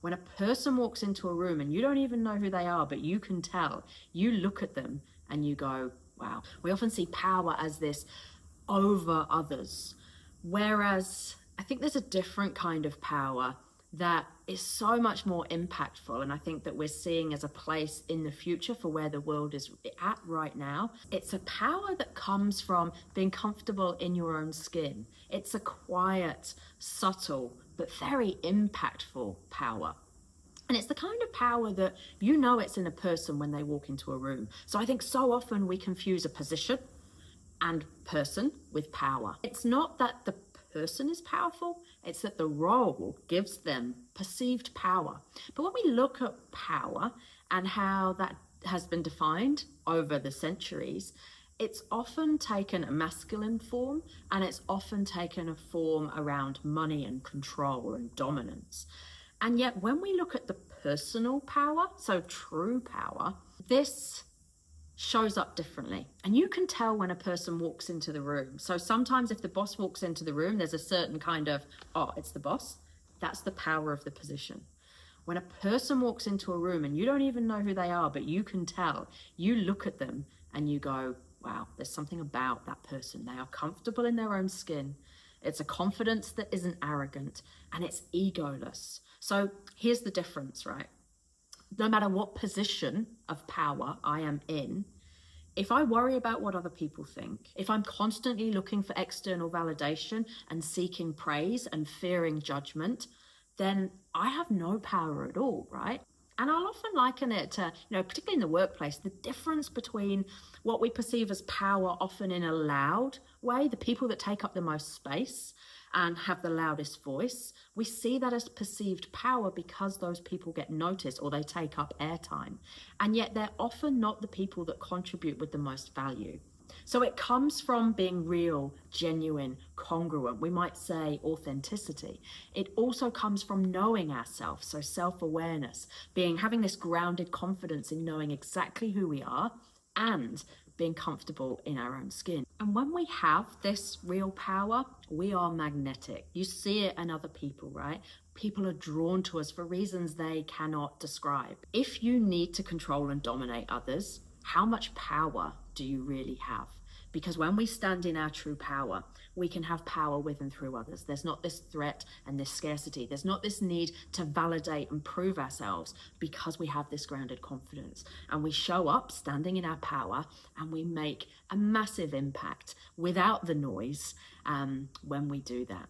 When a person walks into a room and you don't even know who they are, but you can tell, you look at them and you go, wow. We often see power as this over others, whereas I think there's a different kind of power that is so much more impactful, and I think that we're seeing as a place in the future for where the world is at right now. It's a power that comes from being comfortable in your own skin. It's a quiet, subtle, but very impactful power. And it's the kind of power that you know it's in a person when they walk into a room. So I think so often we confuse a position and person with power. It's not that the person is powerful, it's that the role gives them perceived power. But when we look at power and how that has been defined over the centuries, it's often taken a masculine form, and it's often taken a form around money and control and dominance. And yet when we look at the personal power, so true power, this shows up differently. And you can tell when a person walks into the room. So sometimes if the boss walks into the room, there's a certain kind of, oh, it's the boss. That's the power of the position. When a person walks into a room and you don't even know who they are, but you can tell, you look at them and you go, wow, there's something about that person. They are comfortable in their own skin. It's a confidence that isn't arrogant, and it's egoless. So here's the difference, right? No matter what position of power I am in, if I worry about what other people think, if I'm constantly looking for external validation and seeking praise and fearing judgment, then I have no power at all, right? And I'll often liken it to, particularly in the workplace, the difference between what we perceive as power, often in a loud way, the people that take up the most space and have the loudest voice, we see that as perceived power because those people get noticed or they take up airtime. And yet they're often not the people that contribute with the most value. So it comes from being real, genuine, congruent. We might say authenticity. It also comes from knowing ourselves, so self-awareness, having this grounded confidence in knowing exactly who we are and being comfortable in our own skin. And when we have this real power, we are magnetic. You see it in other people, right? People are drawn to us for reasons they cannot describe. If you need to control and dominate others, how much power do you really have? Because when we stand in our true power, we can have power with and through others. There's not this threat and this scarcity. There's not this need to validate and prove ourselves because we have this grounded confidence. And we show up standing in our power and we make a massive impact without the noise when we do that.